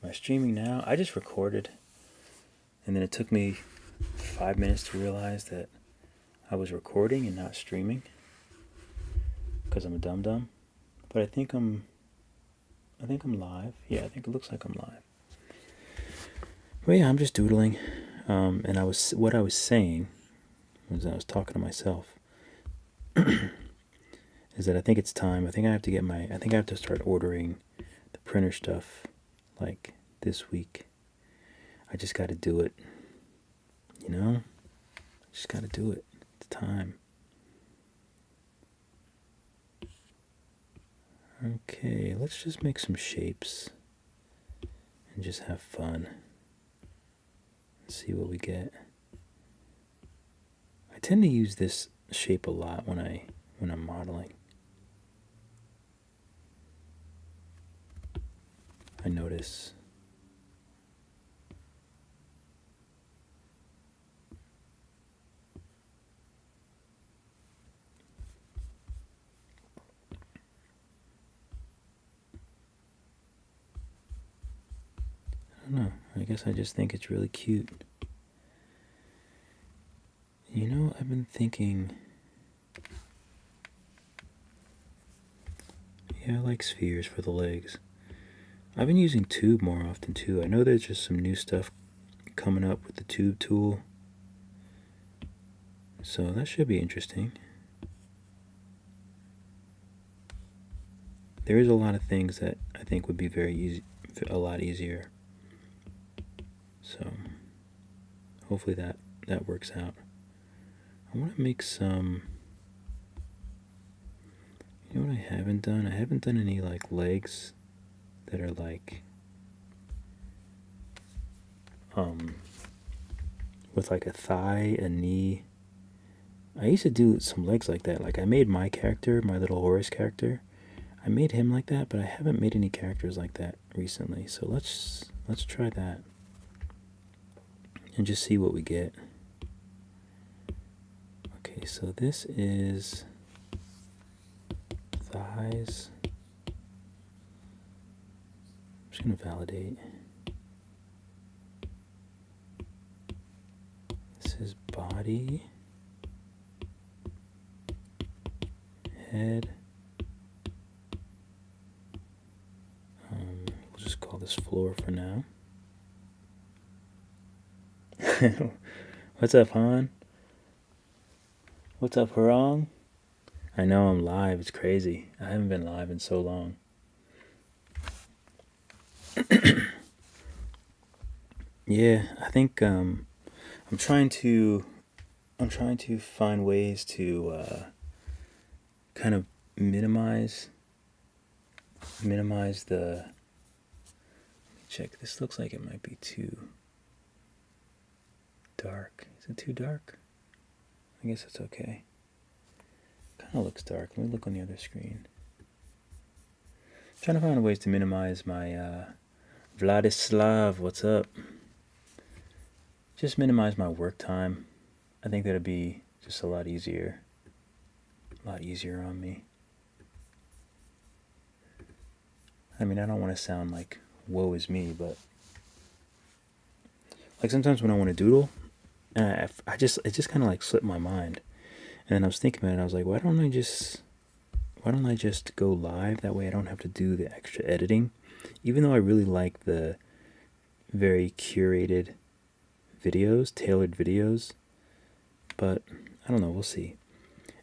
Am I streaming now? I just recorded, and then it took me 5 minutes to realize that I was recording and not streaming because I'm a dum-dum. But I think I'm live. Yeah, I think it looks like I'm live. But yeah, I'm just doodling. And what I was saying was I was talking to myself. Is that I think it's time. I think I have to start ordering the printer stuff like this week. I just got to do it. You know? I just got to do it. It's time. Okay, let's just make some shapes and just have fun. See what we get. I tend to use this shape a lot when I'm modeling. I notice. I don't know. I guess I just think it's really cute. You know, I've been thinking. Yeah, I like spheres for the legs. I've been using tube more often too. I know there's just some new stuff coming up with the tube tool. So that should be interesting. There is a lot of things that I think would be very easy, a lot easier. So hopefully that works out. I want to make some. You know what I haven't done? I haven't done any like legs that are like with like a thigh, a knee. I used to do some legs like that. Like I made my character, my little Horus character. I made him like that, but I haven't made any characters like that recently. So let's try that and just see what we get. Okay, so this is thighs. I'm just gonna validate. This is body, head. We'll just call this floor for now. What's up, Han? What's up, Harong? I know I'm live. It's crazy. I haven't been live in so long. Yeah, I think I'm trying to find ways to kind of minimize the. Check. This looks like it might be too dark. Is it too dark? I guess it's okay. Kind of looks dark. Let me look on the other screen. Trying to find ways to minimize my Vladislav. What's up? Just minimize my work time. I think that'd be just a lot easier on me. I mean, I don't want to sound like woe is me, but like sometimes when I want to doodle, it just kind of like slipped my mind, and then I was thinking about it. I was like, why don't I just go live? That way I don't have to do the extra editing, even though I really like the very curated videos, tailored videos. But I don't know, we'll see.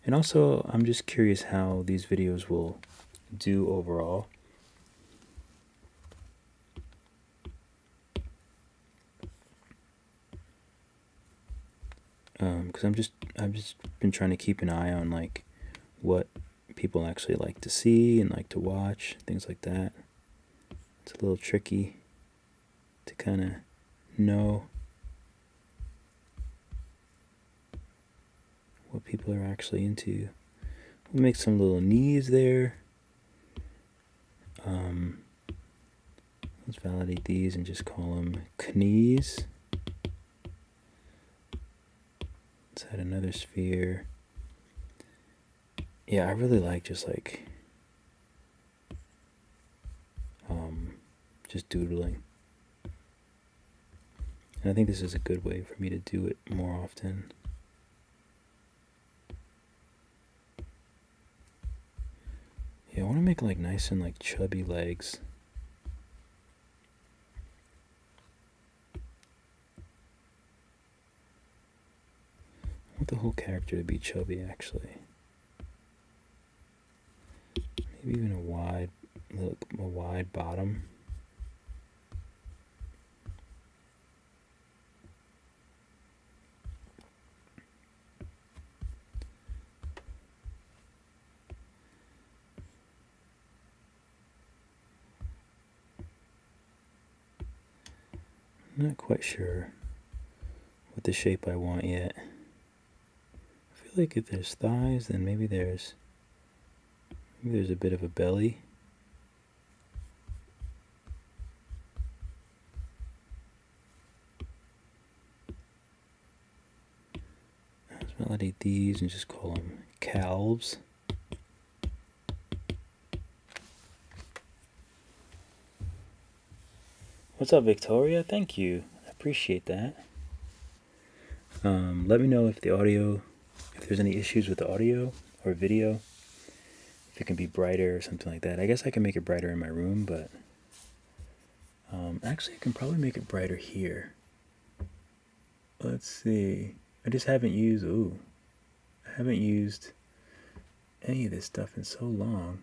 And also, I'm just curious how these videos will do overall. Because I've just been trying to keep an eye on like what people actually like to see and like to watch, things like that. It's a little tricky to kind of know what people are actually into. We'll make some little knees there. Let's validate these and just call them knees. Let's add another sphere. Yeah, I really like just doodling. And I think this is a good way for me to do it more often. Yeah, I want to make like nice and like chubby legs. I want the whole character to be chubby, actually. Maybe even a wide bottom. I'm not quite sure what the shape I want yet. I feel like if there's thighs, then maybe there's a bit of a belly. Let's validate these and just call them calves. What's up, Victoria? Thank you. I appreciate that. Let me know if there's any issues with the audio or video. If it can be brighter or something like that. I guess I can make it brighter in my room, but actually I can probably make it brighter here. Let's see. I haven't used any of this stuff in so long.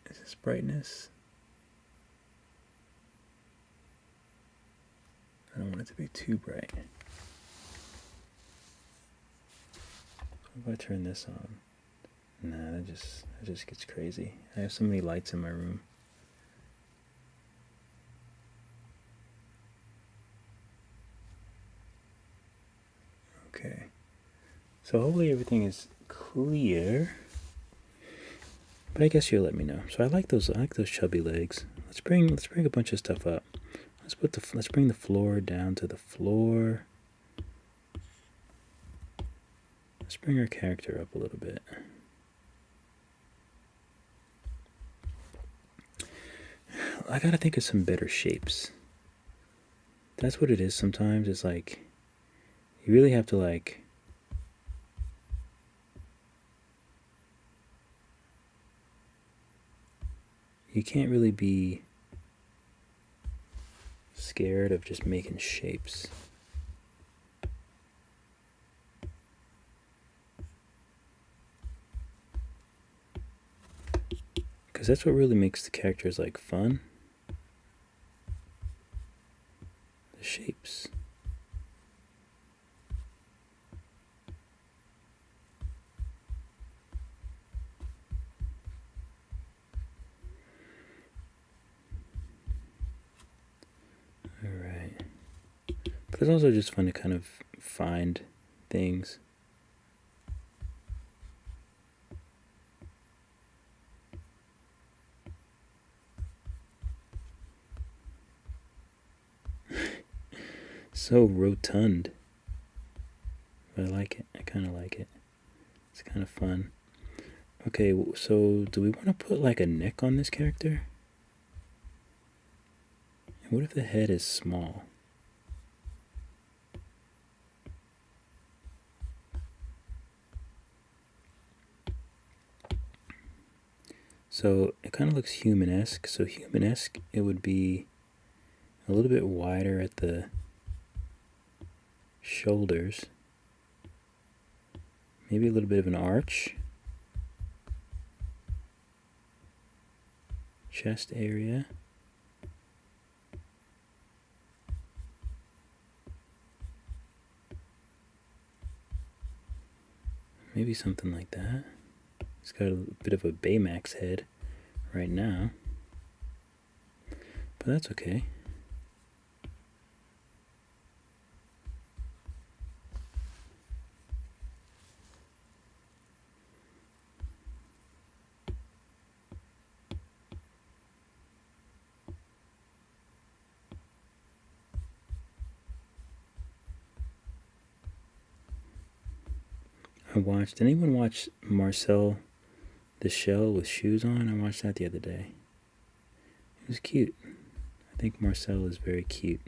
Is this brightness? I don't want it to be too bright. If I turn this on, nah, that just gets crazy. I have so many lights in my room. Okay, so hopefully everything is clear. But I guess you'll let me know. So I like those chubby legs. Let's bring a bunch of stuff up. Let's bring the floor down to the floor. Let's bring our character up a little bit. I gotta think of some better shapes. That's what it is sometimes. It's like you really have to like you can't really be scared of just making shapes. Because that's what really makes the characters like fun. The shapes. Alright. But it's also just fun to kind of find things. So rotund. But I like it. I kind of like it. It's kind of fun. Okay, so do we want to put like a neck on this character? And what if the head is small? So it kind of looks human-esque. So human-esque, it would be a little bit wider at the shoulders. Maybe a little bit of an arch. Chest area. Maybe something like that. It's got a bit of a Baymax head right now. But that's okay. Did anyone watch Marcel the Shell with shoes on? I watched that the other day. It was cute. I think Marcel is very cute.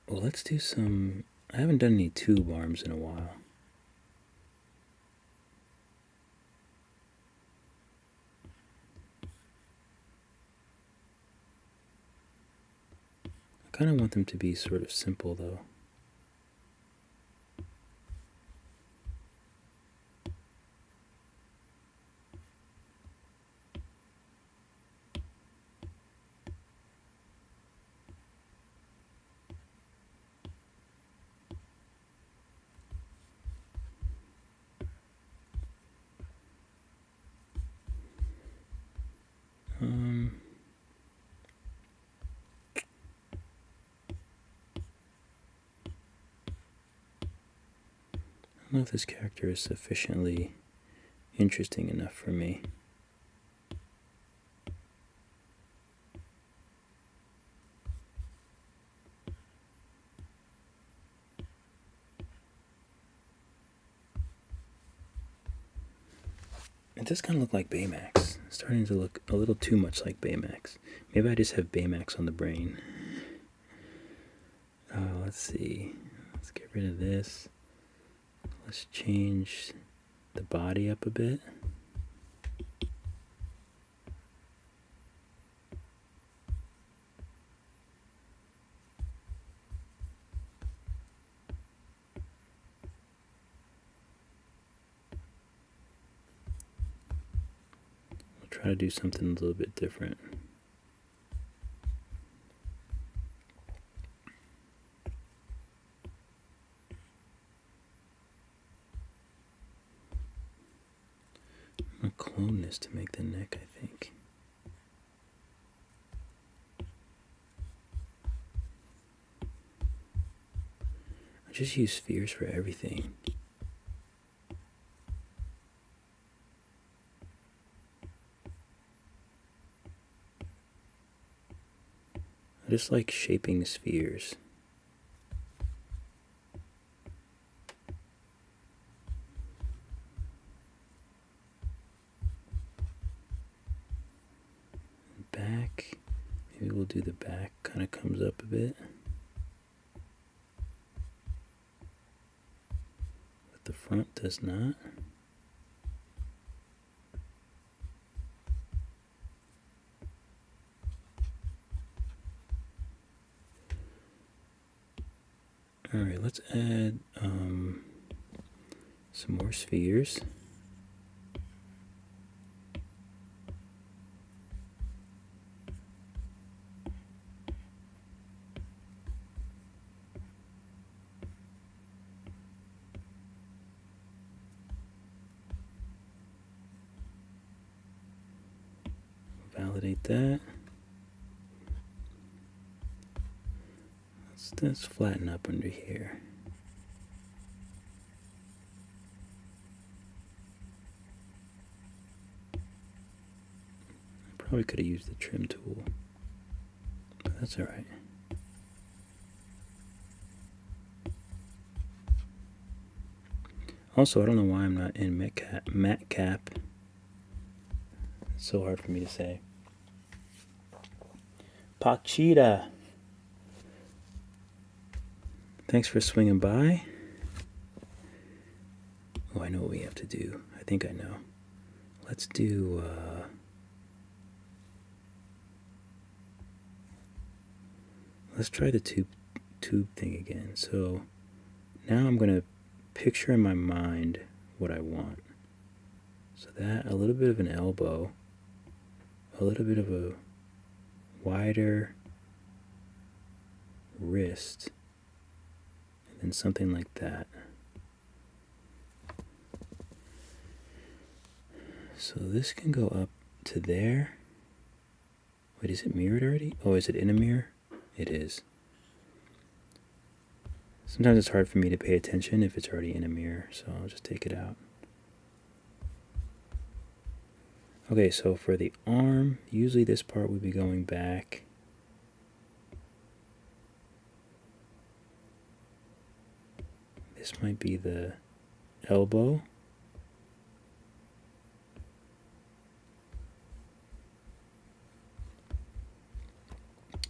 Well, let's do some... I haven't done any tube arms in a while. I kind of want them to be sort of simple, though. I don't know if this character is sufficiently interesting enough for me. It does kind of look like Baymax. It's starting to look a little too much like Baymax. Maybe I just have Baymax on the brain. Let's see. Let's get rid of this. Let's change the body up a bit. We'll try to do something a little bit different. I'm gonna clone this to make the neck, I think. I just use spheres for everything. I just like shaping spheres. Back, maybe we'll do the back, kind of comes up a bit. But the front does not. Alright, let's add some more spheres. Validate that. Let's flatten up under here. I probably could have used the trim tool, but that's alright. Also, I don't know why I'm not in matte cap. It's so hard for me to say. Pachita. Thanks for swinging by. Oh, I know what we have to do. I think I know. Let's do... let's try the tube thing again. So now I'm going to picture in my mind what I want. So that, a little bit of an elbow, a little bit of a wider wrist, and then something like that. So this can go up to there. Wait, is it mirrored already? Oh, is it in a mirror? It is. Sometimes it's hard for me to pay attention if it's already in a mirror, so I'll just take it out. Okay, so for the arm, usually this part would be going back. This might be the elbow.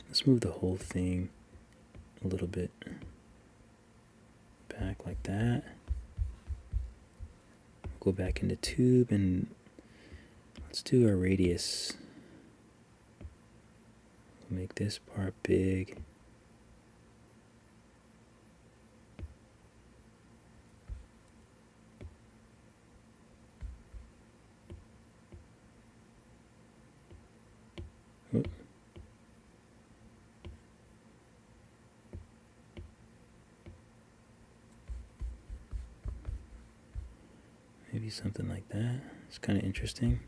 Let's move the whole thing a little bit back like that. Go back into tube and let's do our radius. We'll make this part big. Oop. Maybe something like that. It's kind of interesting.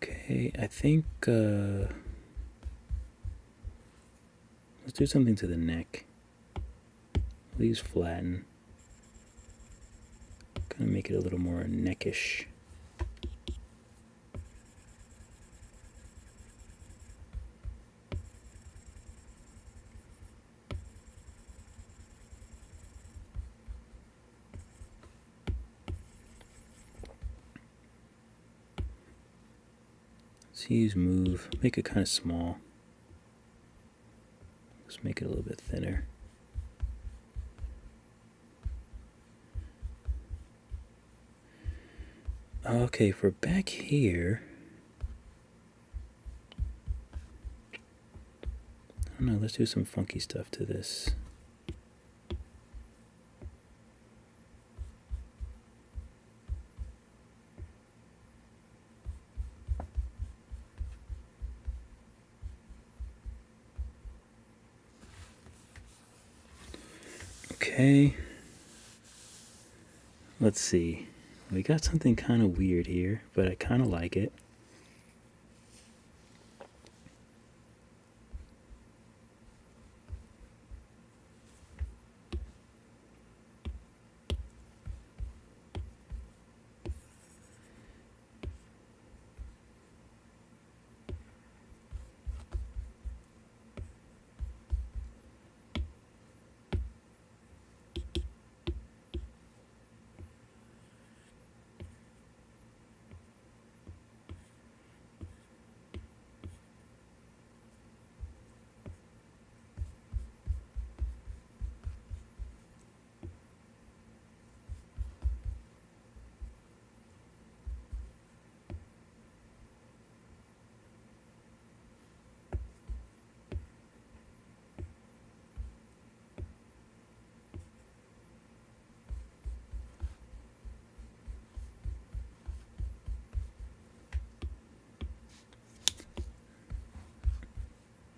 Okay, I think let's do something to the neck. We'll use flatten. Kind of make it a little more neckish. Let's use move, make it kind of small. Let's make it a little bit thinner. Okay, for back here, I don't know, let's do some funky stuff to this. Okay, let's see. We got something kind of weird here, but I kind of like it.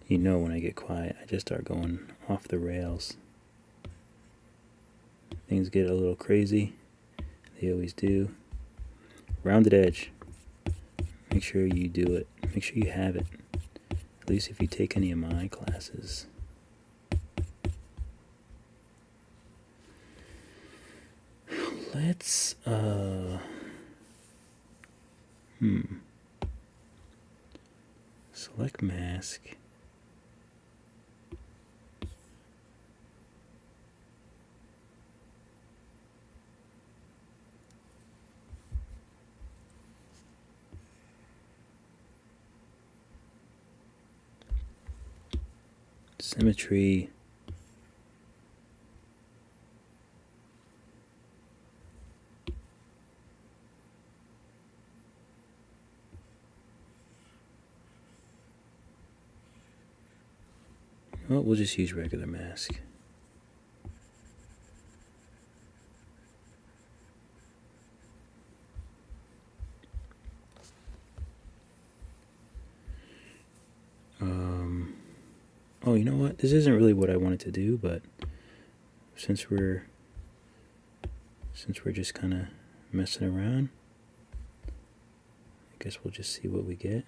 You know, when I get quiet, I just start going off the rails. Things get a little crazy. They always do. Rounded edge. Make sure you do it. Make sure you have it. At least if you take any of my classes. Let's, select mask. Symmetry. Well, we'll just use regular mask. Oh, you know what? This isn't really what I wanted to do, but since we're just kind of messing around, I guess we'll just see what we get.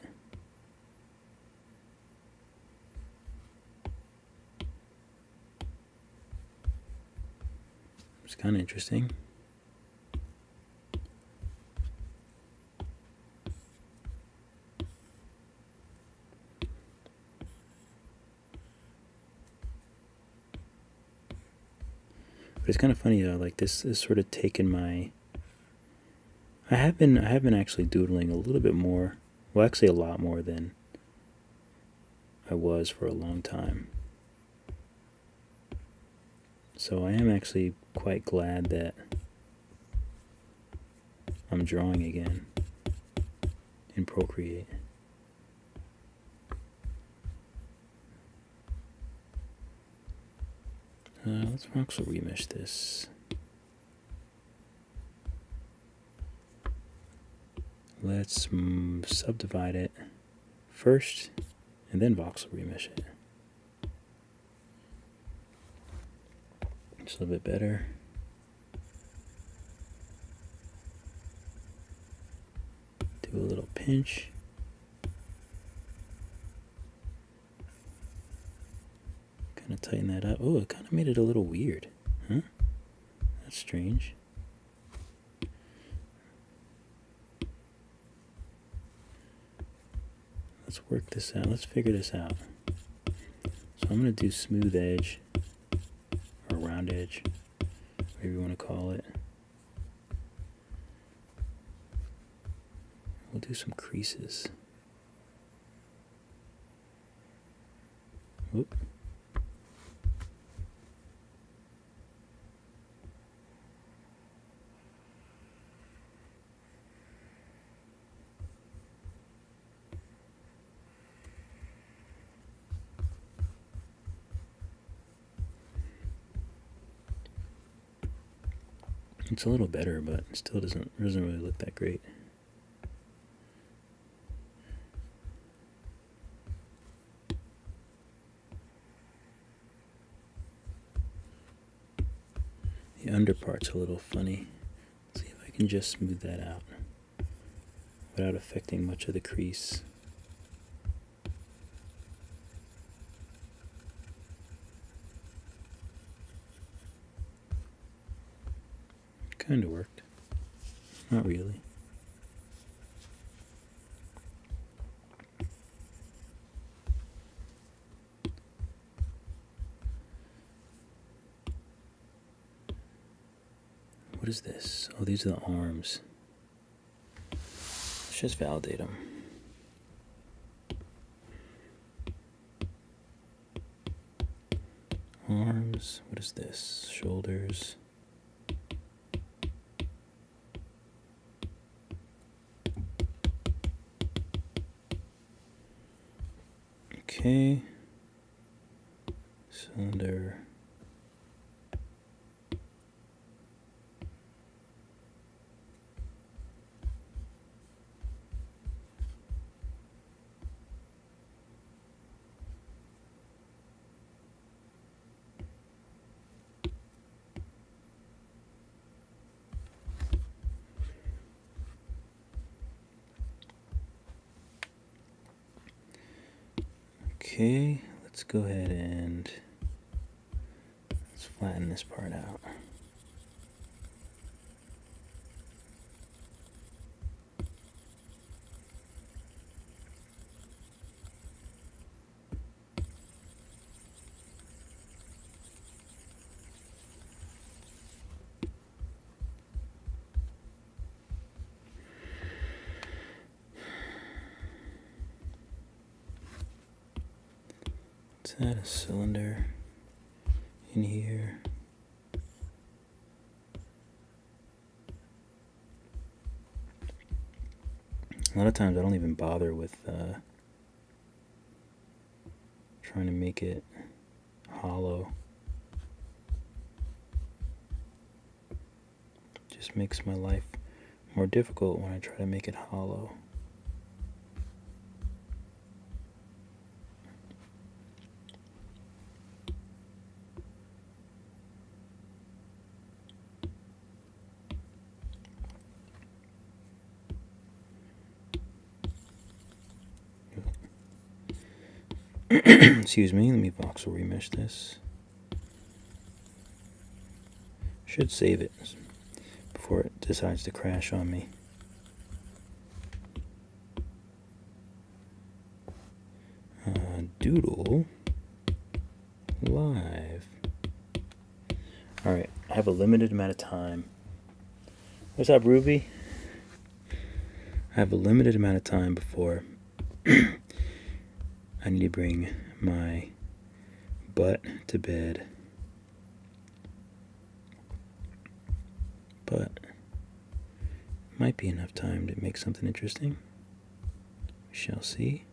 It's kind of interesting. But it's kind of funny though, like this is sort of taken my... I have been actually doodling a little bit more, well actually a lot more than I was for a long time. So I am actually quite glad that I'm drawing again in Procreate. Let's also remesh this. Let's subdivide it first and then voxel remesh it. Just a little bit better. Do a little pinch. Kind of tighten that up. Oh, it kind of made it a little weird. Huh? That's strange. Let's work this out. Let's figure this out. So I'm going to do smooth edge, or round edge, whatever you want to call it. We'll do some creases. Whoop. It's a little better, but it still doesn't really look that great. The under part's a little funny. Let's see if I can just smooth that out without affecting much of the crease. Kind of worked. Not really. What is this? Oh, these are the arms. Let's just validate them. Arms. What is this? Shoulders. Okay. Cylinder. Okay, let's go ahead and let's flatten this part out. Let's add a cylinder in here. A lot of times I don't even bother with trying to make it hollow. It just makes my life more difficult when I try to make it hollow. Excuse me, let me voxel remesh this. Should save it before it decides to crash on me. Doodle live. Alright, I have a limited amount of time. What's up, Ruby? I have a limited amount of time before I need to bring my butt to bed. But might be enough time to make something interesting. We shall see.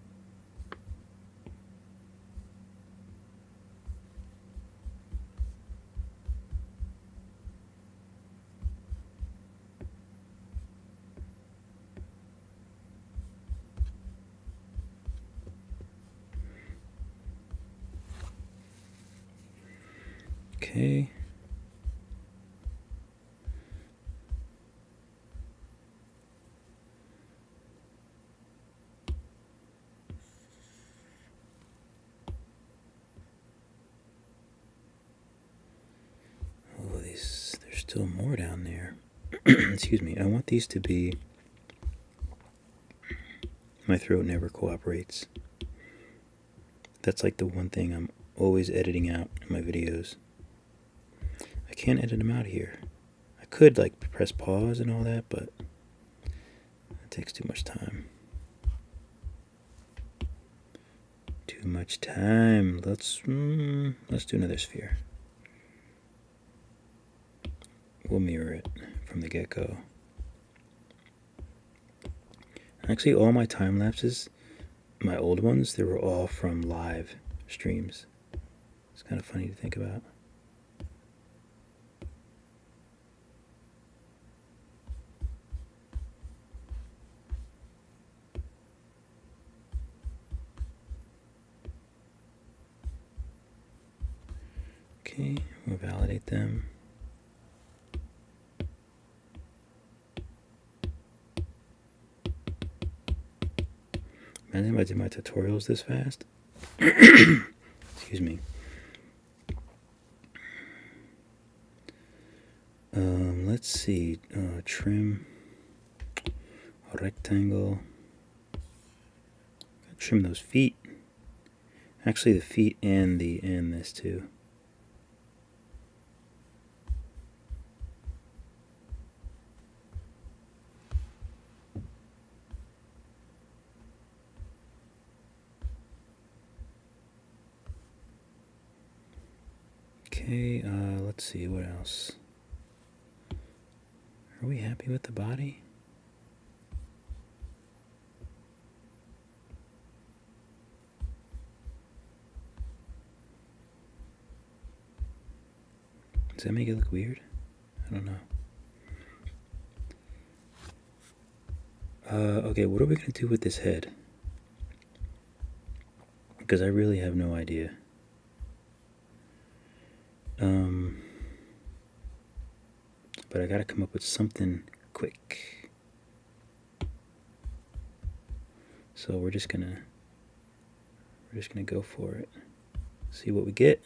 Okay. Oh, there's still more down there. Excuse me. I want these to be... My throat never cooperates. That's like the one thing I'm always editing out in my videos. I can't edit them out here. I could like press pause and all that, but it takes too much time. Too much time. Let's do another sphere. We'll mirror it from the get-go. Actually, all my time lapses, my old ones, they were all from live streams. It's kind of funny to think about. Okay, we'll validate them. Imagine if I did my tutorials this fast. Excuse me. Let's see. Trim. A rectangle. Trim those feet. Actually, the feet and this too. Okay, let's see, what else? Are we happy with the body? Does that make it look weird? I don't know. Okay, what are we going to do with this head? Because I really have no idea. But I gotta come up with something quick. So we're just gonna go for it. See what we get.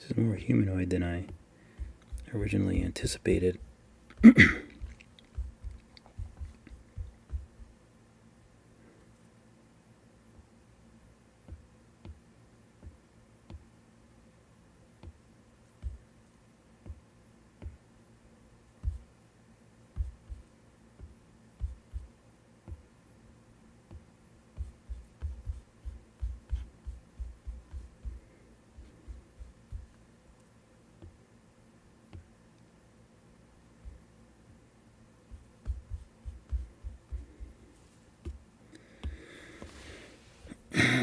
This is more humanoid than I originally anticipated.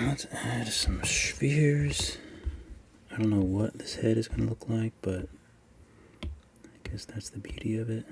Let's add some spheres. I don't know what this head is going to look like, but I guess that's the beauty of it.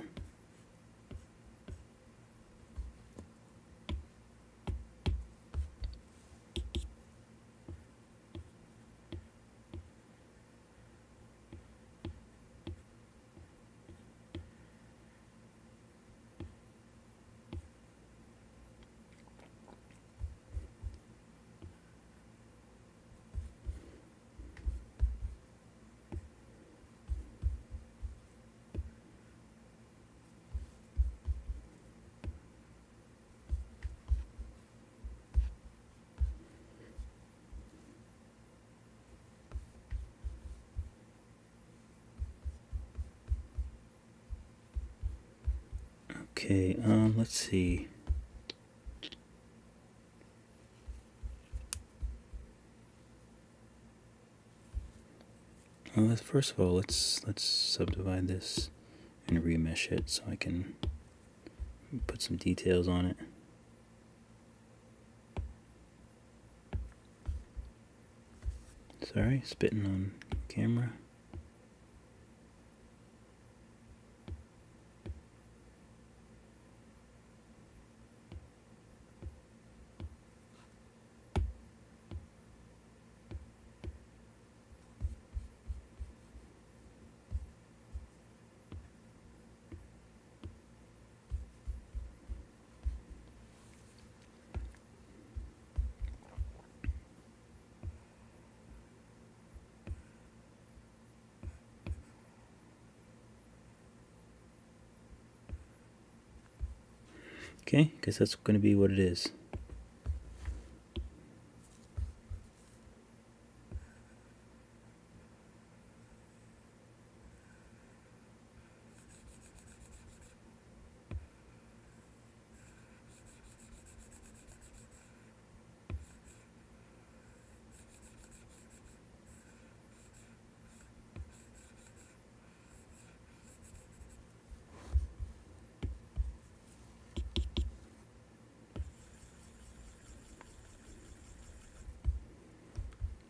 Okay, let's see. Well, first of all, let's subdivide this and remesh it so I can put some details on it. Sorry, spitting on camera. Okay, guess that's going to be what it is.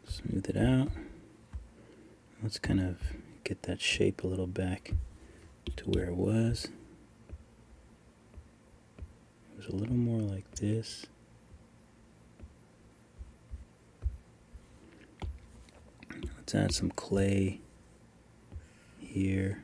Smooth it out. Let's kind of get that shape a little back to where it was. It was a little more like this. Let's add some clay here.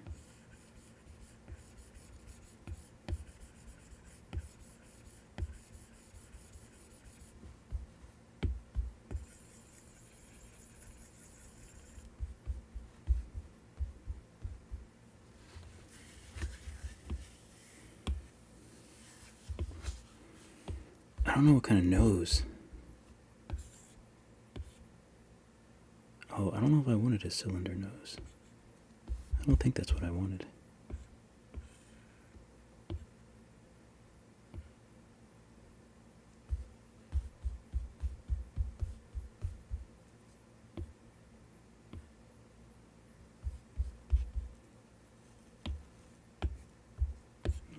I don't know what kind of nose. Oh, I don't know if I wanted a cylinder nose. I don't think that's what I wanted.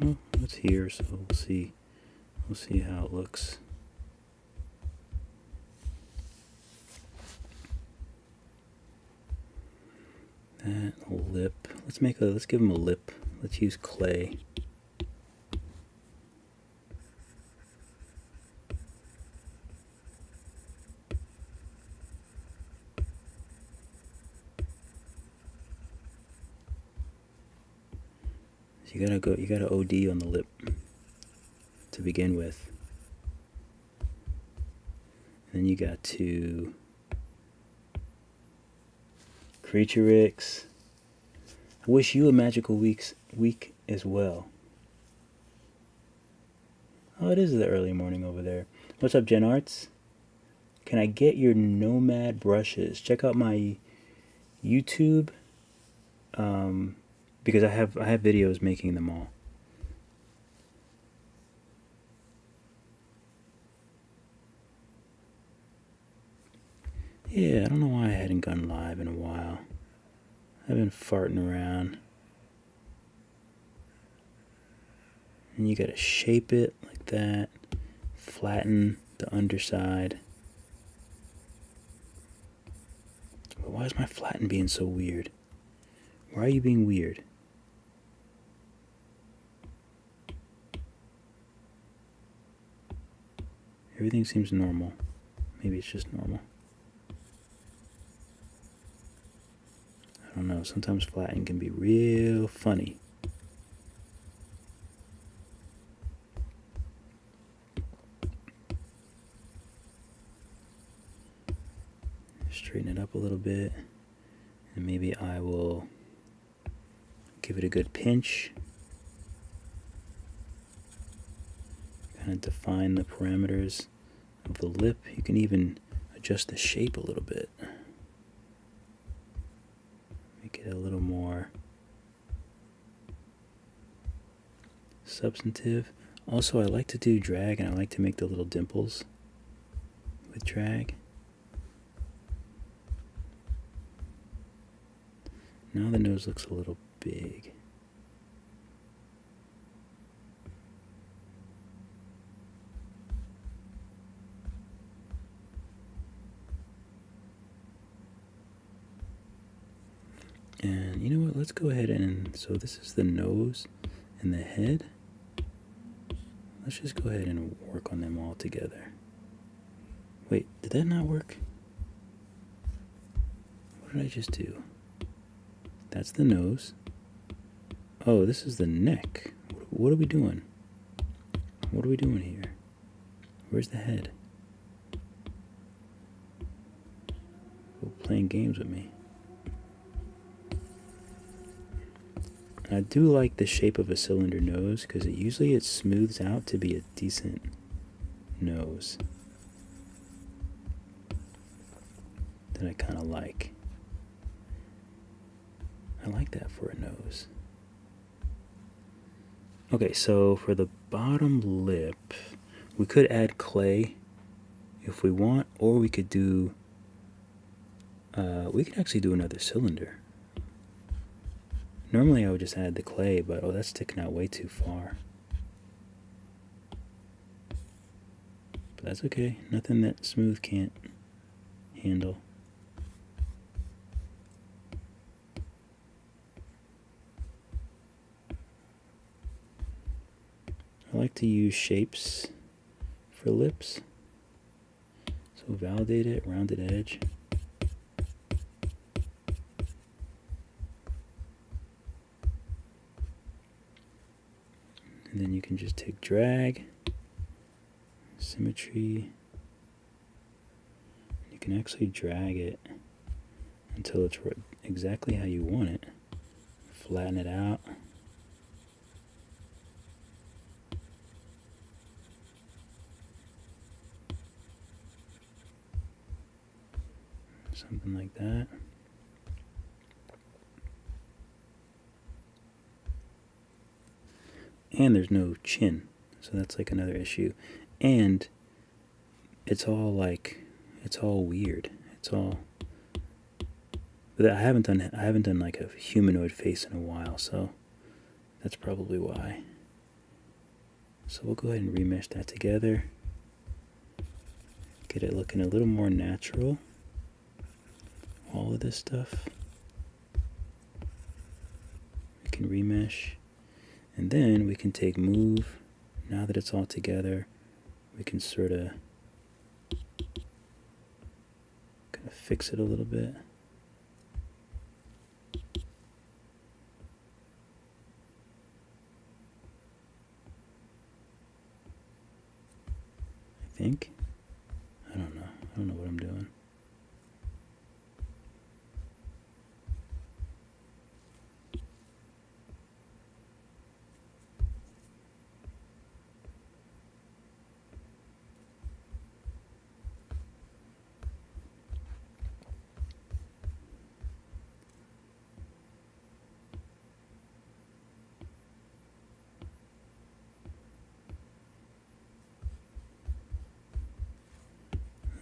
Well, it's here, so we'll see. We'll see how it looks. That lip. Let's give him a lip. Let's use clay. So you gotta OD on the lip to begin with. And then you got to Creature Ricks. I wish you a magical week as well. Oh, it is the early morning over there. What's up, Gen Arts? Can I get your Nomad brushes? Check out my YouTube, because I have videos making them all. Yeah, I don't know why I hadn't gone live in a while. I've been farting around. And you gotta shape it like that. Flatten the underside. But why is my flatten being so weird? Why are you being weird? Everything seems normal. Maybe it's just normal. I don't know, sometimes flattening can be real funny. Straighten it up a little bit, and maybe I will give it a good pinch. Kind of define the parameters of the lip. You can even adjust the shape a little bit. Make it a little more substantive. Also, I like to do drag, and I like to make the little dimples with drag. Now the nose looks a little big. And you know what, let's go ahead and, so this is the nose and the head. Let's just go ahead and work on them all together. Wait, did that not work? What did I just do? That's the nose. Oh, this is the neck. What are we doing? What are we doing here? Where's the head? You're playing games with me. I do like the shape of a cylinder nose because it smooths out to be a decent nose that I kind of like. I like that for a nose. Okay, so for the bottom lip, we could add clay if we want, or we could do, we could actually do another cylinder. Normally I would just add the clay, but oh, that's sticking out way too far. But that's okay, nothing that smooth can't handle. I like to use shapes for lips. So validate it, rounded edge. And then you can just take drag, symmetry. You can actually drag it until it's exactly how you want it. Flatten it out. Something like that. And there's no chin, so that's like another issue. And it's all like, it's all weird. It's all, but I haven't done like a humanoid face in a while, so that's probably why. So we'll go ahead and remesh that together. Get it looking a little more natural. All of this stuff. We can remesh. And then we can take move. Now that it's all together, we can sort of kind of fix it a little bit. I think. I don't know. I don't know what I'm doing.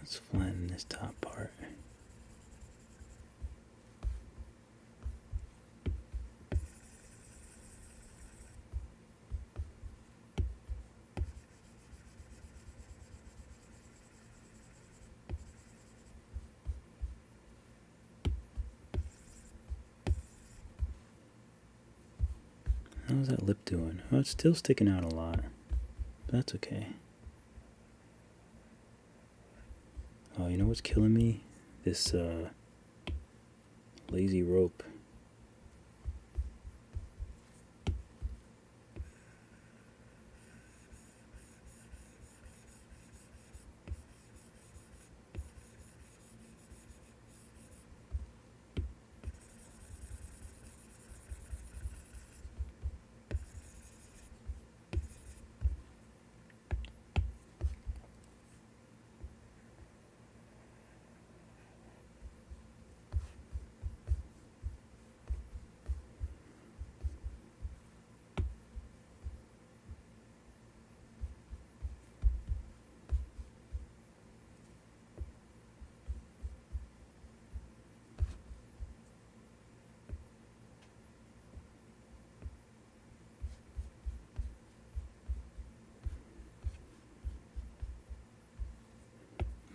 Let's flatten this top part. How's that lip doing? Oh, it's still sticking out a lot, but that's okay. Oh, you know what's killing me? This lazy rope.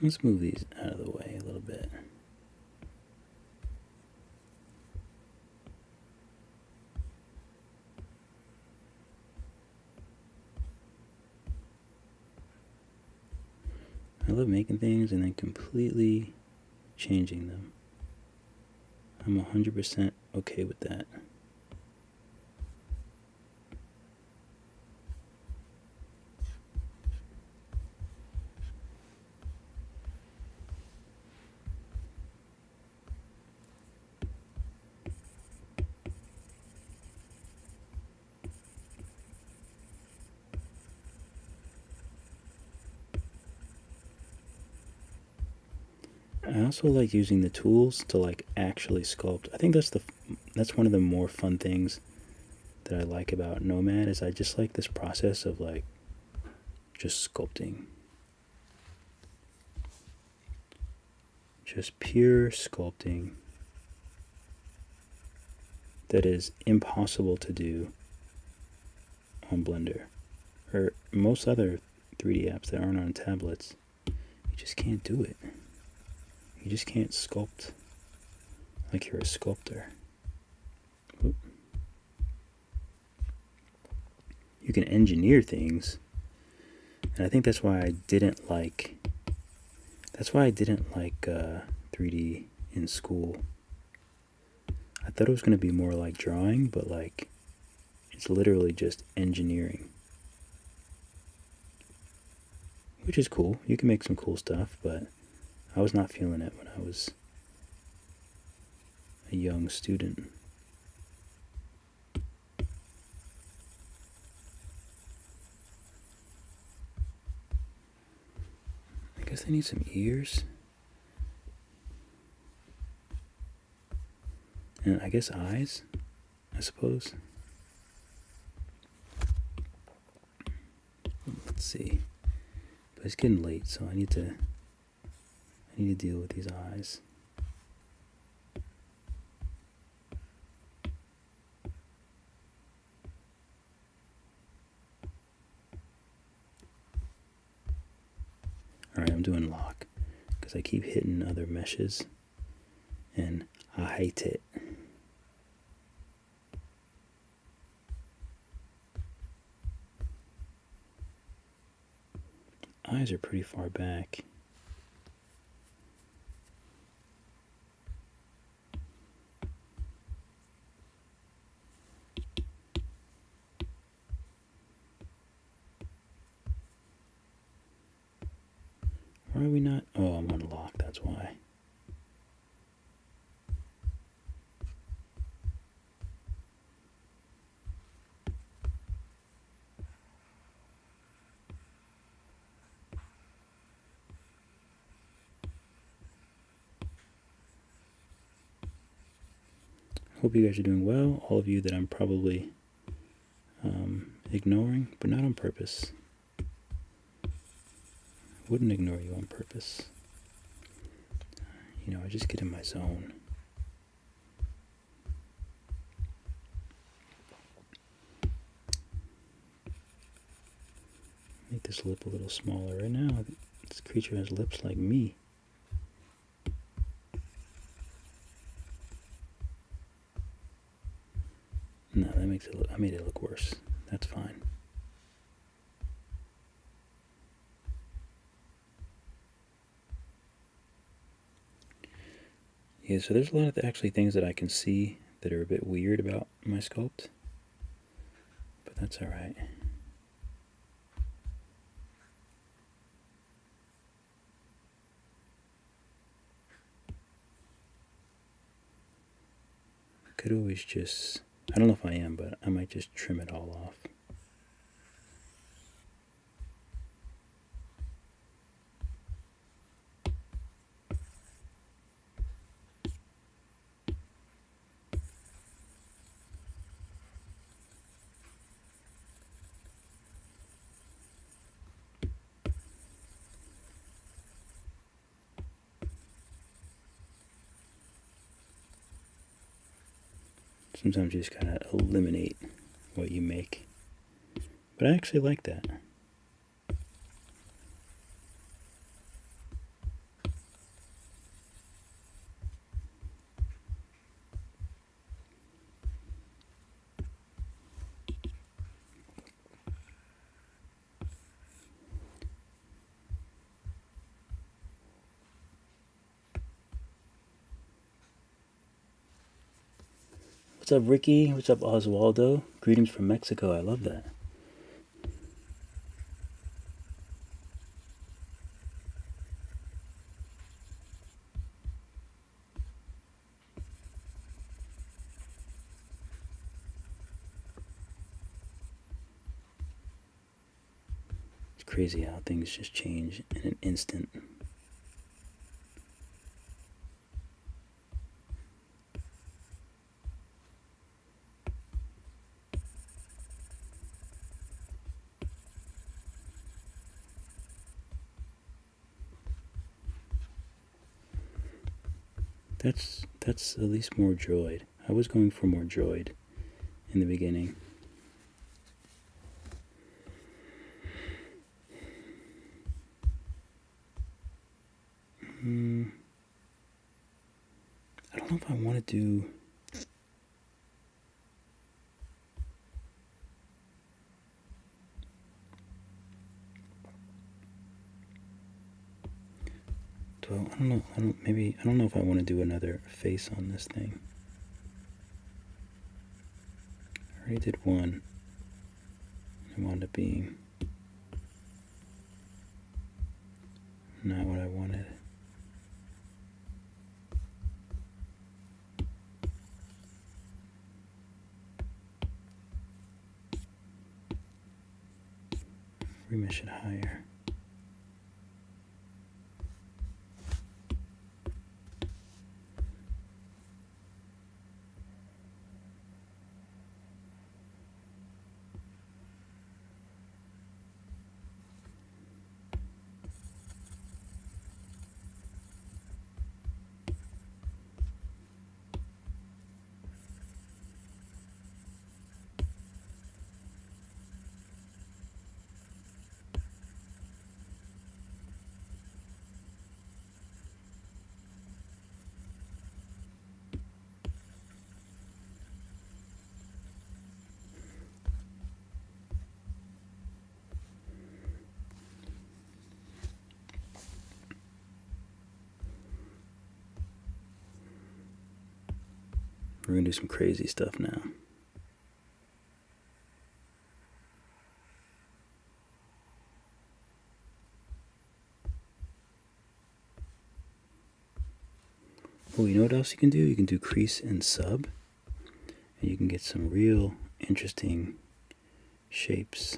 Let's move these out of the way a little bit. I love making things and then completely changing them. I'm 100% okay with that. I also like using the tools to like actually sculpt. I think that's one of the more fun things that I like about Nomad is I just like this process of like just sculpting. Just pure sculpting that is impossible to do on Blender or most other 3D apps that aren't on tablets. You just can't do it. You just can't sculpt like you're a sculptor. Oop. You can engineer things, and I think that's why I didn't like 3D in school. I thought it was going to be more like drawing, but like it's literally just engineering, which is cool. You can make some cool stuff, but I was not feeling it when I was a young student. I guess I need some ears. And I guess eyes, I suppose. Let's see. But it's getting late, so I need to deal with these eyes. Alright, I'm doing lock because I keep hitting other meshes and I hate it. Eyes are pretty far back. Why are we not? Oh, I'm on lock, that's why. Hope you guys are doing well. All of you that I'm probably ignoring, but not on purpose. Wouldn't ignore you on purpose. You know, I just get in my zone. Make this lip a little smaller. Right now, this creature has lips like me. No, that makes it look, I made it look worse. That's fine. Yeah, so there's a lot of actually things that I can see that are a bit weird about my sculpt, but that's all right. Could always just, I don't know if I am, but I might just trim it all off. Sometimes you just gotta eliminate what you make. But I actually like that. What's up, Ricky? What's up, Oswaldo? Greetings from Mexico. I love that. It's crazy how things just change in an instant. That's at least more droid. I was going for more droid in the beginning. I don't know if I want to do... I don't know. I don't know if I want to do another face on this thing. I already did one. It wound up being not what I wanted. Remesh it higher. We're gonna do some crazy stuff now. Oh, you know what else you can do? You can do crease and sub, and you can get some real interesting shapes.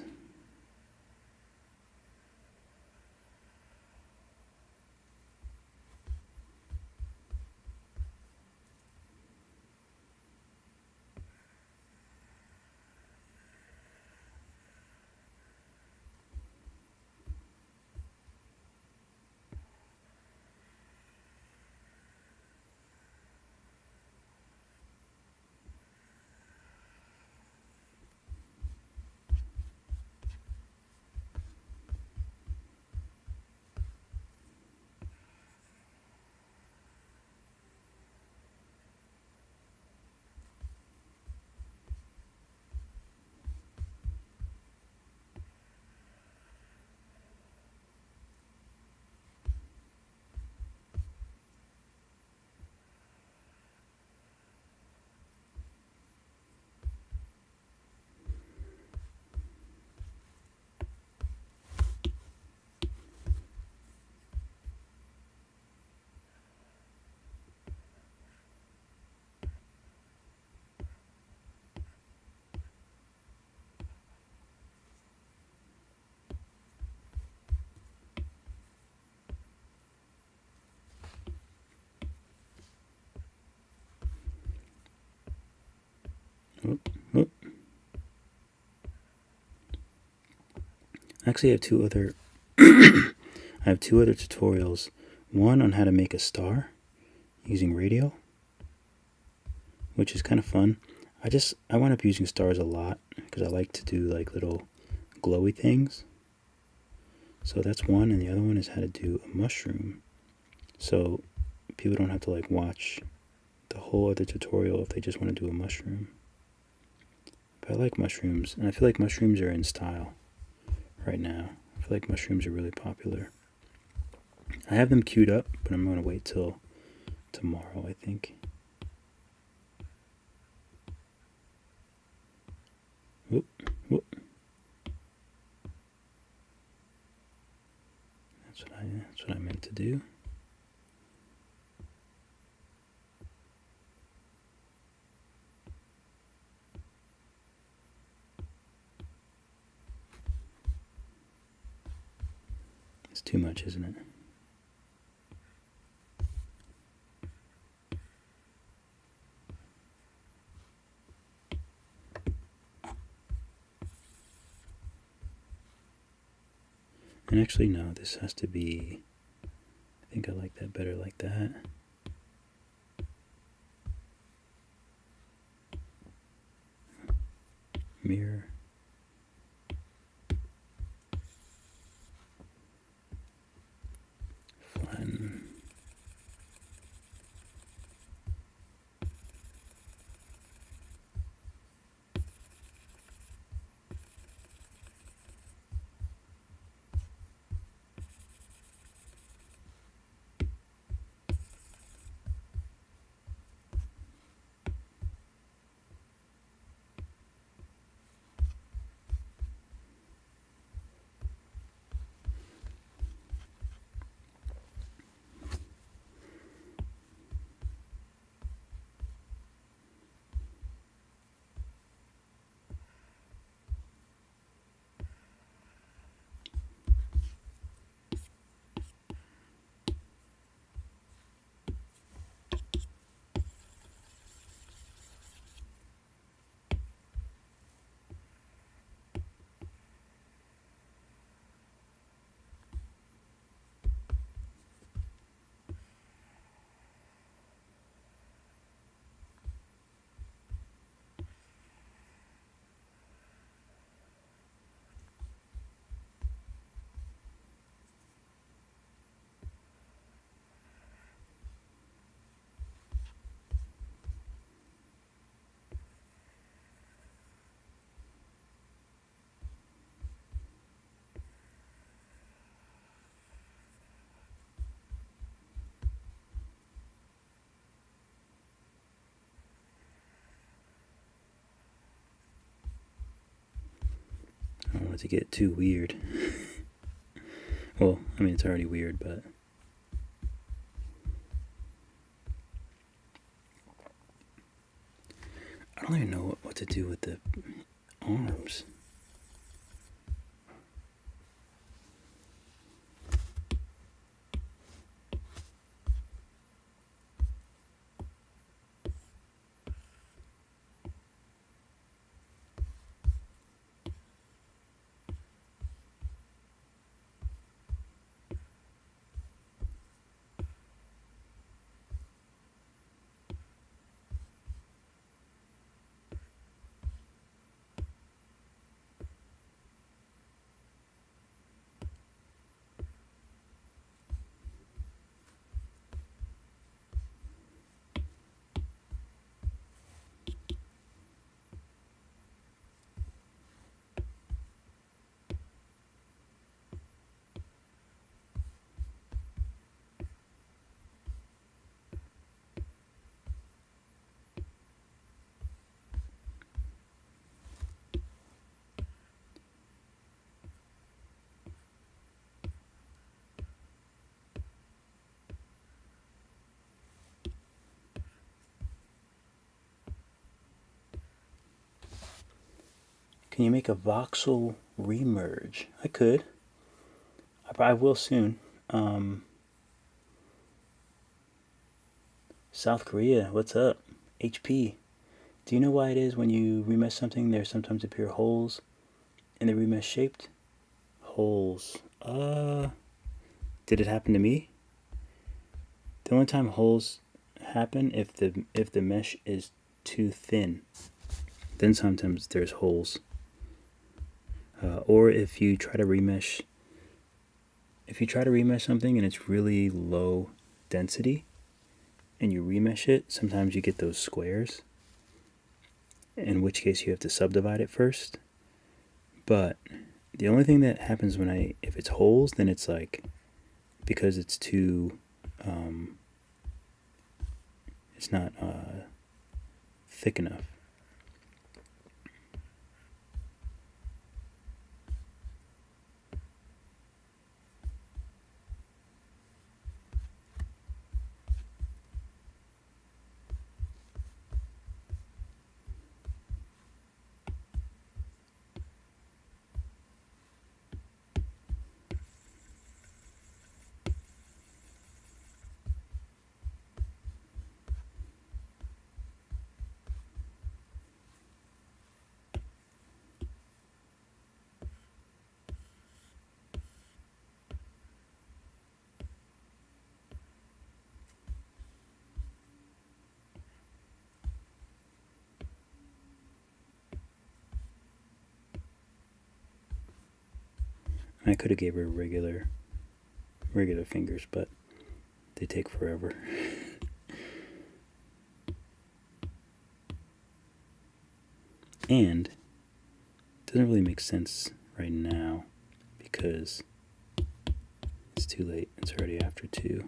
Whoop, whoop. Actually, I have two other tutorials. One on how to make a star using radio, which is kind of fun. I wind up using stars a lot because I like to do like little glowy things. So that's one, and the other one is how to do a mushroom. So people don't have to like watch the whole other tutorial if they just want to do a mushroom. But I like mushrooms, and I feel like mushrooms are in style right now. I feel like mushrooms are really popular. I have them queued up, but I'm going to wait till tomorrow, I think. Whoop, whoop. That's what I meant to do. It's too much, isn't it? And actually, no, this has to be, I think I like that better like that. Mirror. Flatten. I don't want it to get too weird. Well, I mean, it's already weird, but I don't even know what to do with the arms. Can you make a voxel remerge? I could. I probably will soon. South Korea, what's up? HP. Do you know why it is when you remesh something, there sometimes appear holes in the remesh shaped? Holes. Did it happen to me? The only time holes happen if the mesh is too thin. Then sometimes there's holes. Or if you try to remesh something and it's really low density and you remesh it, sometimes you get those squares, in which case you have to subdivide it first. But the only thing that happens if it's holes, then it's like, because it's too, it's not thick enough. I could have gave her regular fingers, but they take forever. And it doesn't really make sense right now because it's too late. It's already after 2.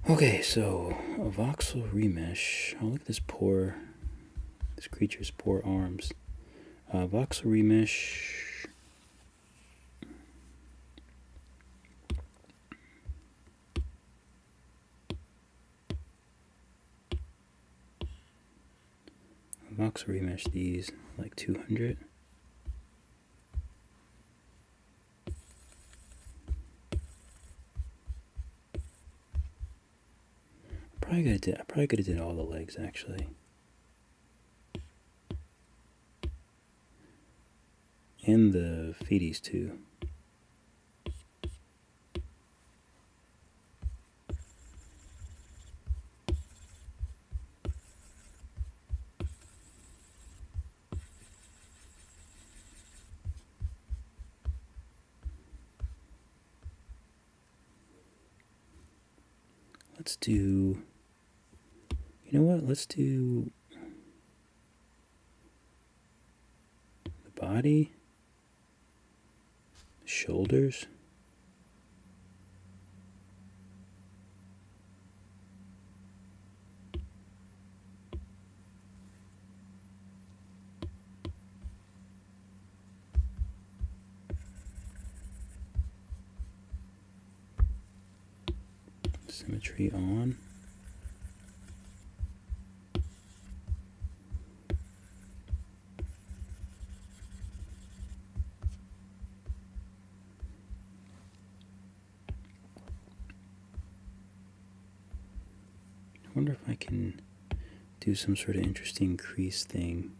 Okay, so a voxel remesh. Oh, look at this creature's poor arms. Voxel remesh. Voxel remesh these like 200. I probably could have did all the legs actually. And the feeties too. Let's do, you know what, let's do the body, the shoulders. Symmetry on. I wonder if I can do some sort of interesting crease thing.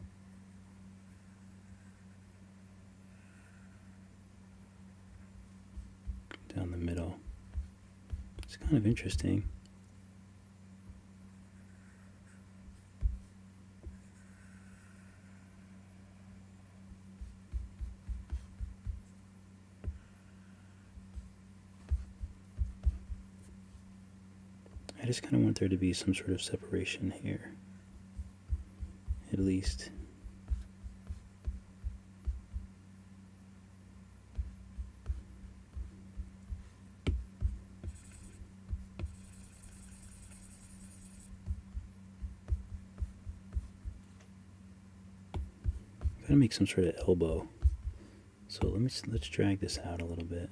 Down the middle. It's kind of interesting. I just kind of want there to be some sort of separation here, at least. Gotta make some sort of elbow. So let's drag this out a little bit.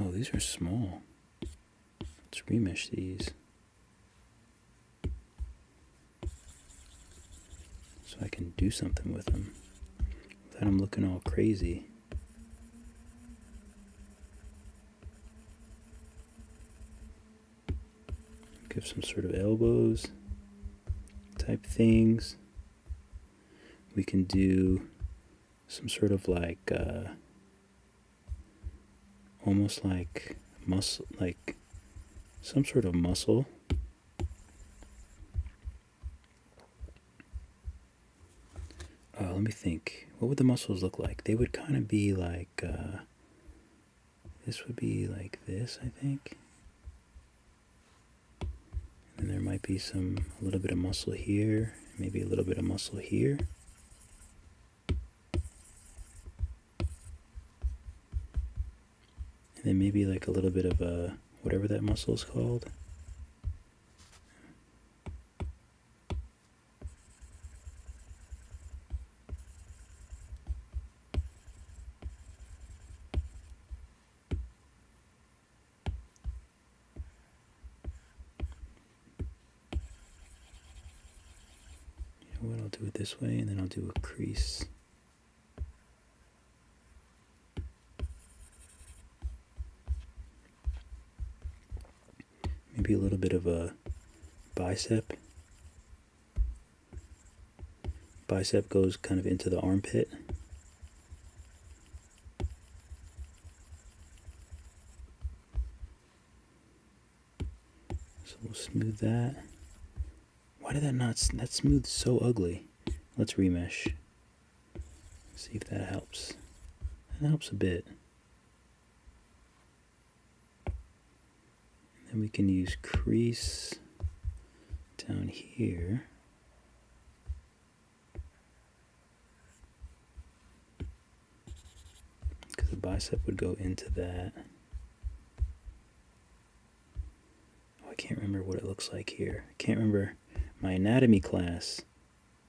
Oh, these are small. Let's remesh these. So I can do something with them without them looking all crazy. Give some sort of elbows type things. We can do some sort of like almost like muscle, like some sort of muscle. Let me think. What would the muscles look like? They would kind of be like, this would be like this, I think. And there might be a little bit of muscle here, maybe a little bit of muscle here. And then maybe like a little bit of whatever that muscle is called. You know what, I'll do it this way, and then I'll do a crease. Maybe a little bit of a bicep. Bicep goes kind of into the armpit. So we'll smooth that. Why did that not, that smooth so ugly? Let's remesh. See if that helps. That helps a bit. And then we can use crease down here. Because the bicep would go into that. Oh, I can't remember what it looks like here. I can't remember my anatomy class.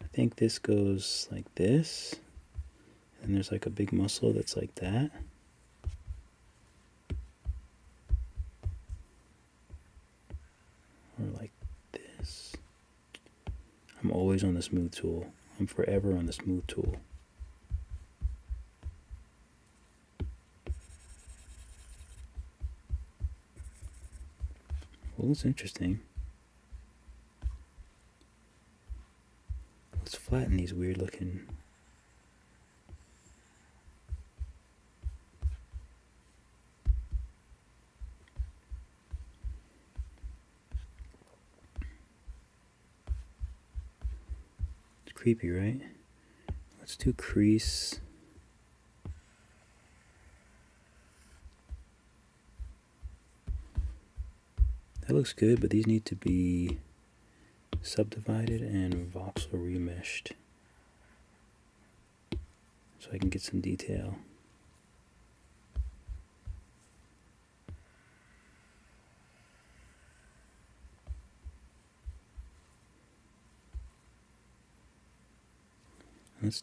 I think this goes like this. And there's like a big muscle that's like that. Or like this. I'm always on the smooth tool. I'm forever on the smooth tool. Well, it's interesting. Let's flatten these weird looking. It's creepy, right? Let's do crease. That looks good, but these need to be subdivided and voxel remeshed so I can get some detail. Let's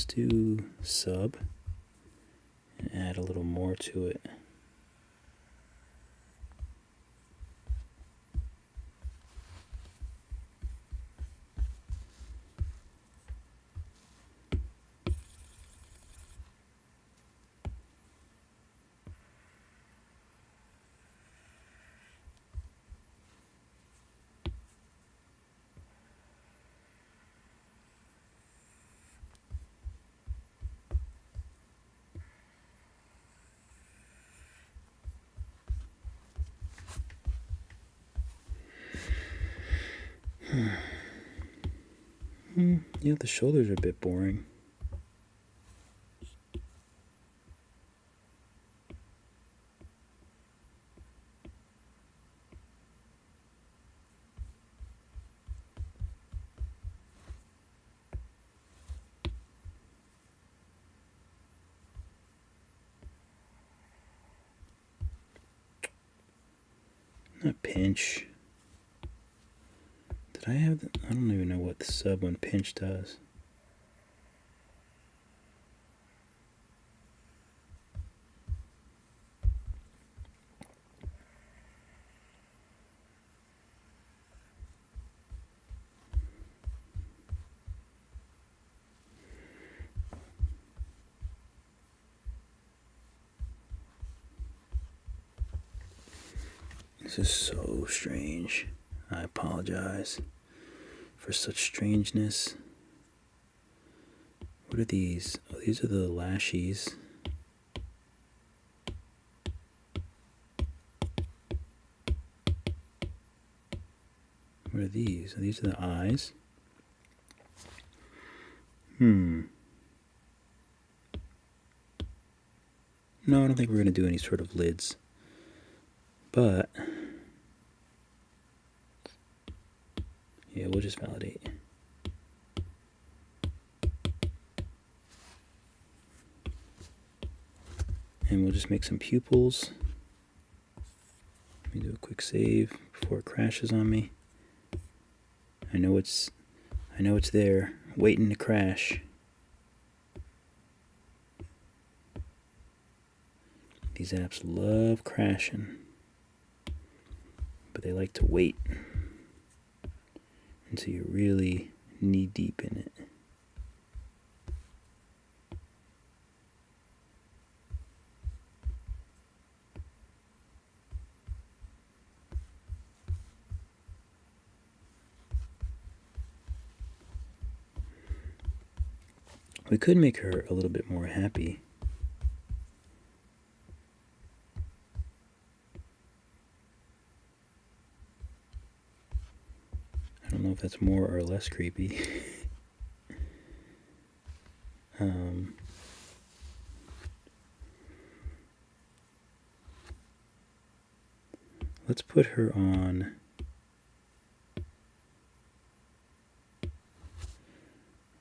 do sub and add a little more to it. Yeah, the shoulders are a bit boring. Not pinch. Did I have the, I don't even know what the sub on pinch does. This is so strange. I apologize for such strangeness. What are these? Oh, these are the lashes. What are these? These are the eyes. No, I don't think we're going to do any sort of lids. But yeah, we'll just validate. And we'll just make some pupils. Let me do a quick save before it crashes on me. I know it's there, waiting to crash. These apps love crashing, but they like to wait until you're really knee deep in it. We could make her a little bit more happy. I don't know if that's more or less creepy. Let's put her on.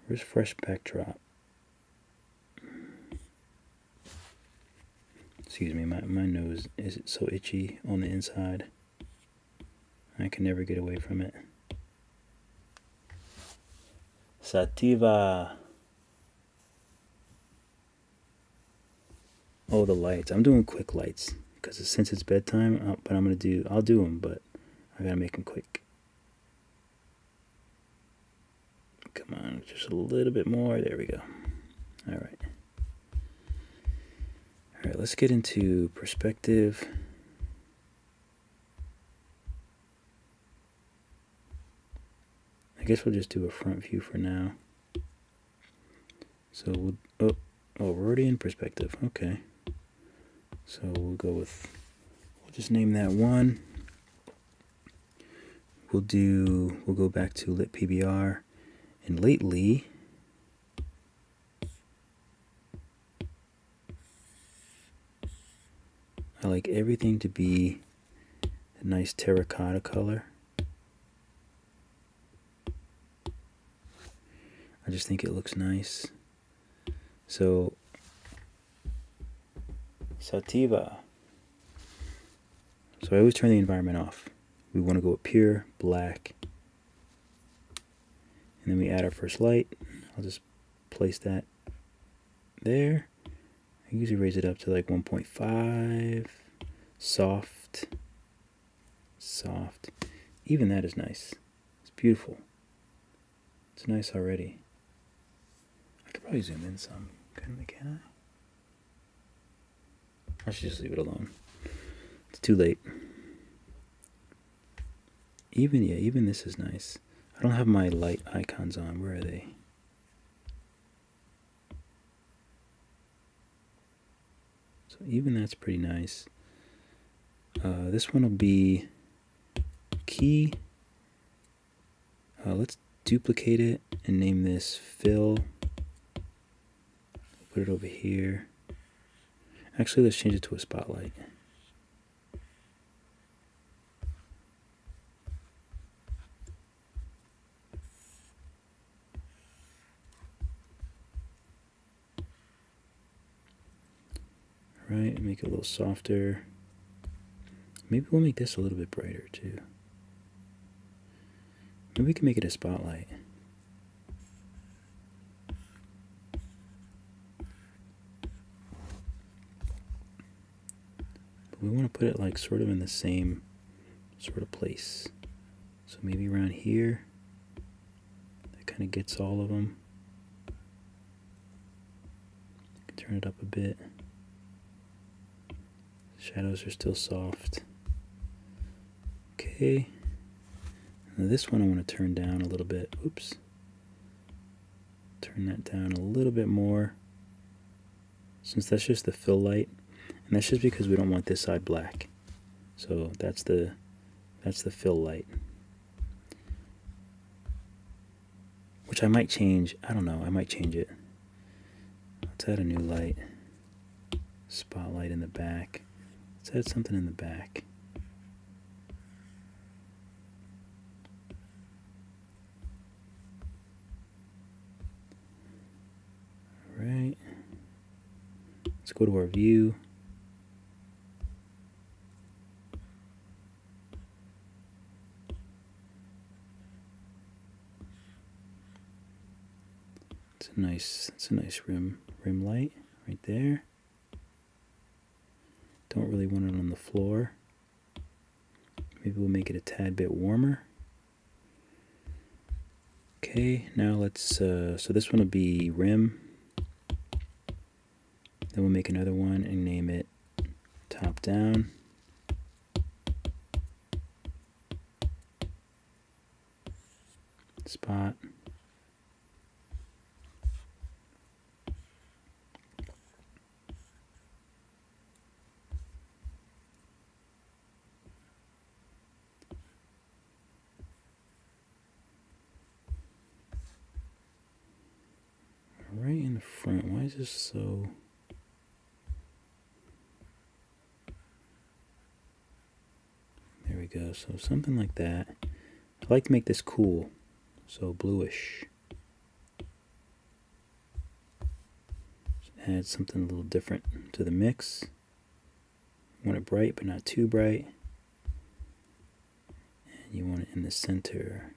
Where's fresh backdrop? Excuse me, my nose is so itchy on the inside. I can never get away from it. Sativa. Oh, the lights. I'm doing quick lights because since it's bedtime, but I'll do them, but I gotta make them quick. Come on, just a little bit more. There we go. All right. All right, let's get into perspective. I guess we'll just do a front view for now. So we'll, we're already in perspective. Okay. So we'll just name that one. We'll go back to lit PBR, and lately, I like everything to be a nice terracotta color. I just think it looks nice. So, Sativa. So I always turn the environment off. We want to go with pure black. And then we add our first light. I'll just place that there. I usually raise it up to like 1.5. Soft. Soft. Even that is nice. It's beautiful. It's nice already. I could probably zoom in some. Can I? I should just leave it alone. It's too late. Even this is nice. I don't have my light icons on. Where are they? So even that's pretty nice. This one will be key. Let's duplicate it and name this fill. Put it over here. Actually, let's change it to a spotlight. Right, make it a little softer. Maybe we'll make this a little bit brighter too. Maybe we can make it a spotlight. But we want to put it like sort of in the same sort of place. So maybe around here. That kind of gets all of them. Turn it up a bit. Shadows are still soft. Okay. Now this one I want to turn down a little bit. Oops. Turn that down a little bit more. Since that's just the fill light. And that's just because we don't want this side black. So that's the fill light. Which I might change. I don't know. I might change it. Let's add a new light. Spotlight in the back. Let's add something in the back. All right. Let's go to our view. It's a nice rim light right there. Don't really want it on the floor. Maybe we'll make it a tad bit warmer. Okay, now let's, so this one will be rim. Then we'll make another one and name it top down. Spot. is this so... There we go. So something like that. I like to make this cool. So bluish. Just add something a little different to the mix. You want it bright, but not too bright. And you want it in the center.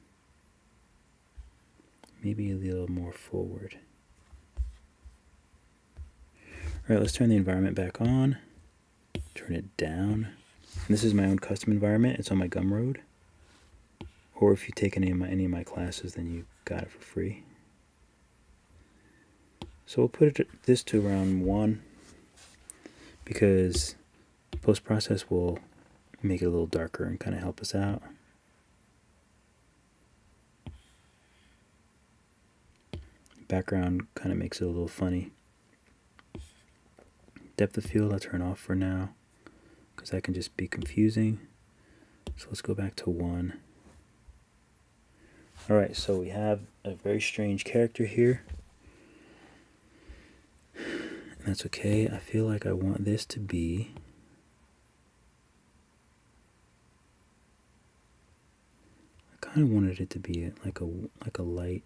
Maybe a little more forward. Alright, let's turn the environment back on. Turn it down. And this is my own custom environment. It's on my Gumroad. Or if you take any of my classes, then you got it for free. So we'll put this to around 1 because post-process will make it a little darker and kind of help us out. Background kind of makes it a little funny. Depth of field I'll turn off for now because that can just be confusing. So let's go back to 1. Alright, so we have a very strange character here. And that's okay. I feel like I want this to be... I kind of wanted it to be like a light...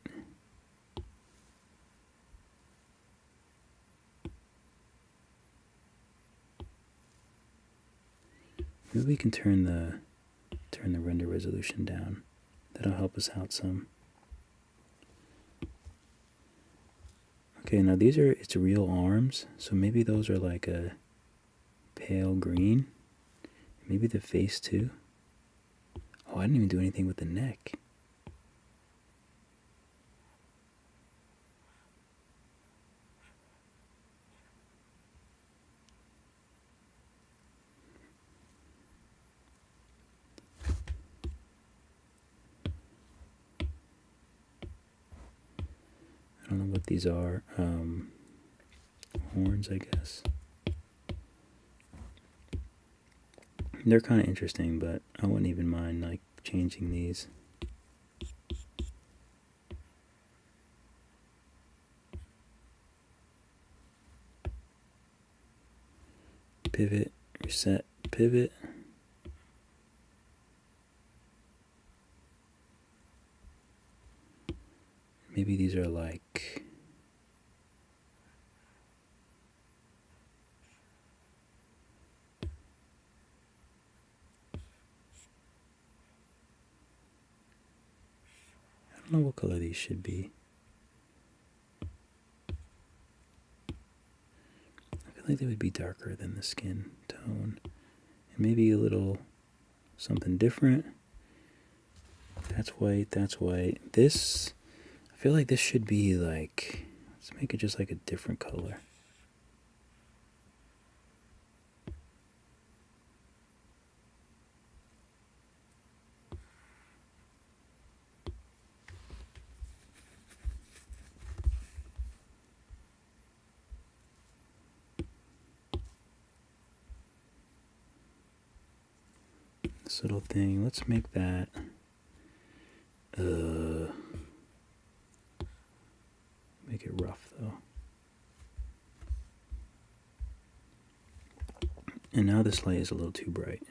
Maybe we can turn the render resolution down. That'll help us out some. Okay, now it's real arms, so maybe those are like a pale green. Maybe the face too. Oh, I didn't even do anything with the neck. I don't know what these are. Horns, I guess. They're kind of interesting, but I wouldn't even mind like changing these. Pivot, reset, pivot. Maybe these are like... I don't know what color these should be. I feel like they would be darker than the skin tone. And maybe a little something different. That's white, that's white. This... I feel like this should be like, let's make it just like a different color. This little thing, let's make that, make it rough though. And now this light is a little too bright.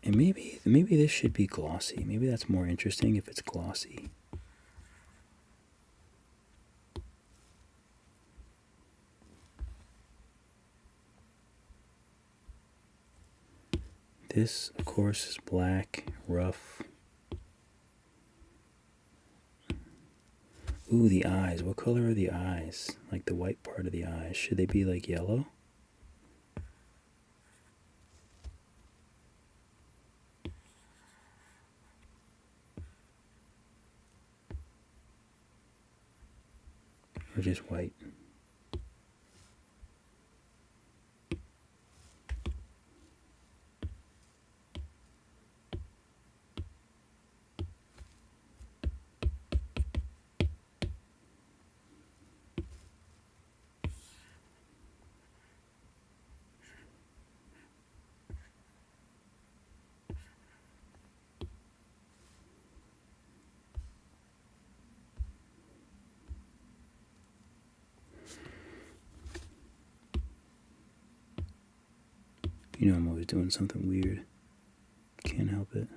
And maybe this should be glossy. Maybe that's more interesting if it's glossy. This, of course, is black, rough. Ooh, the eyes. What color are the eyes? Like the white part of the eyes. Should they be like yellow? Or just white? You know I'm always doing something weird. Can't help it.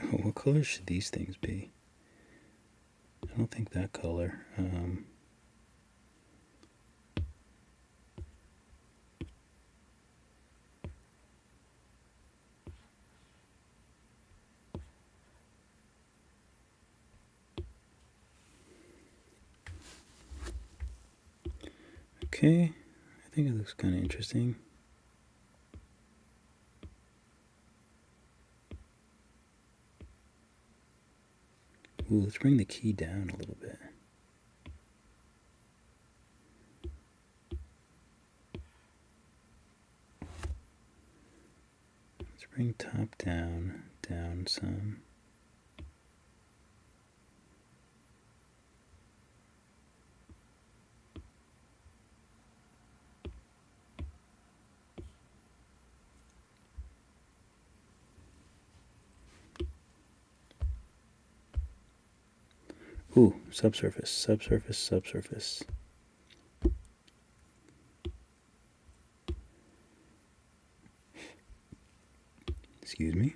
Oh, what color should these things be? I don't think that color. Okay, I think it looks kind of interesting. Ooh, let's bring the key down a little bit. Let's bring top down, down some. Ooh, subsurface, subsurface, subsurface. Excuse me.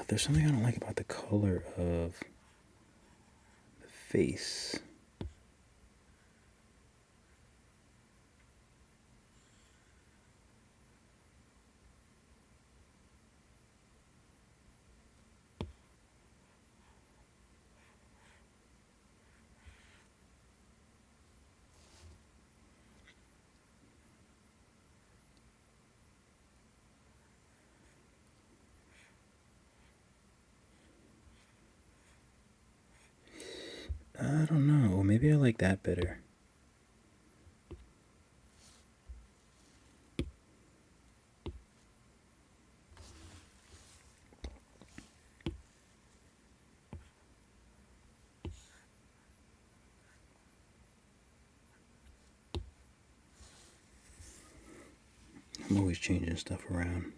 There's something I don't like about the color of the face. I don't know. Maybe I like that better. I'm always changing stuff around.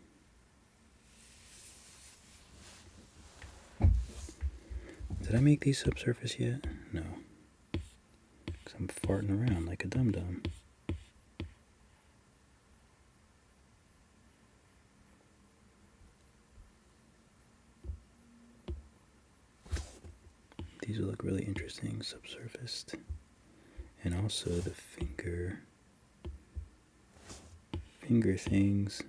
Did I make these subsurface yet? No. Because I'm farting around like a dum-dum. These will look really interesting, subsurfaced. And also the finger things.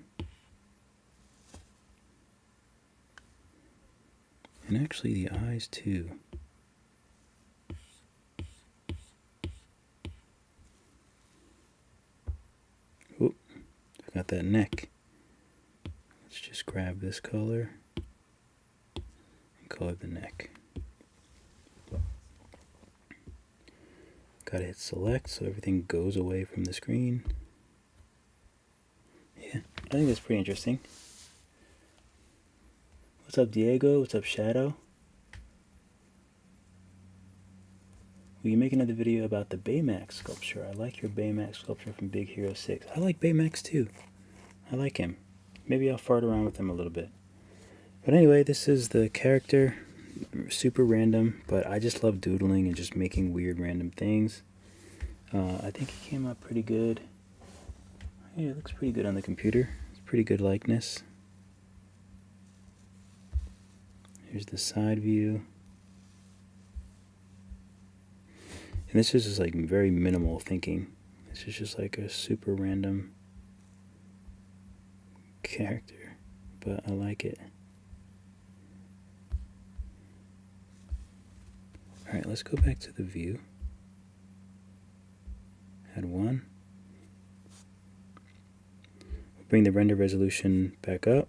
And actually the eyes too. Oop, forgot that neck. Let's just grab this color and color the neck. Gotta hit select so everything goes away from the screen. Yeah, I think that's pretty interesting. What's up, Diego? What's up, Shadow? Will you make another video about the Baymax sculpture? I like your Baymax sculpture from Big Hero 6. I like Baymax too. I like him. Maybe I'll fart around with him a little bit. But anyway, this is the character. Super random, but I just love doodling and just making weird random things. I think it came out pretty good. Yeah, it looks pretty good on the computer. It's pretty good likeness. Here's the side view. And this is just like very minimal thinking. This is just like a super random character, but I like it. Alright, let's go back to the view. Add one. Bring the render resolution back up.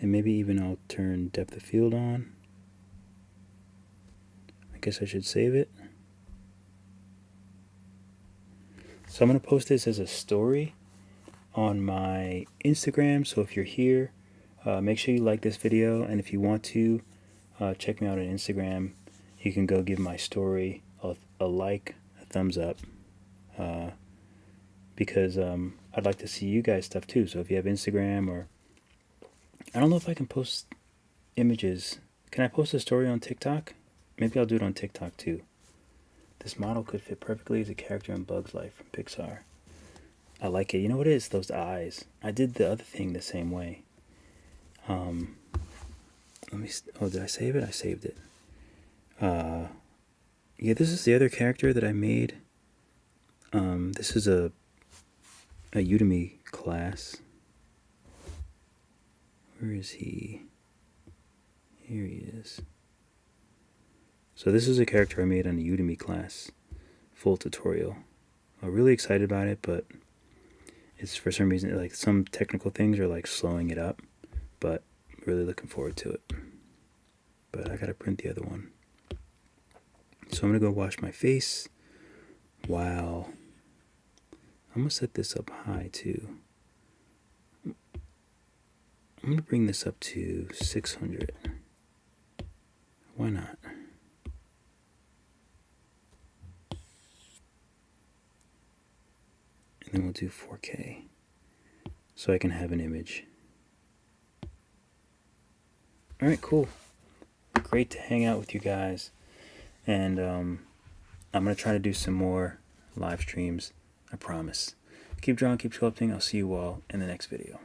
And maybe even I'll turn depth of field on. I guess I should save it. So I'm going to post this as a story on my Instagram. So if you're here, make sure you like this video. And if you want to, check me out on Instagram. You can go give my story a like, a thumbs up. Because I'd like to see you guys stuff too. So if you have Instagram, or I don't know if I can post images. Can I post a story on TikTok? Maybe I'll do it on TikTok too. This model could fit perfectly as a character in Bug's Life from Pixar. I like it. You know what it is? Those eyes. I did the other thing the same way. Let me. Oh, did I save it? I saved it. Yeah, this is the other character that I made. This is a Udemy class. Where is he? Here he is. So this is a character I made on a Udemy class, full tutorial. I'm really excited about it, but it's for some reason, like some technical things are like slowing it up, but really looking forward to it. But I gotta print the other one. So I'm gonna go wash my face. Wow. I'm gonna set this up high too. I'm gonna bring this up to 600. Why not? And then we'll do 4K so I can have an image. All right, cool. Great to hang out with you guys. And I'm going to try to do some more live streams. I promise. Keep drawing, keep sculpting. I'll see you all in the next video.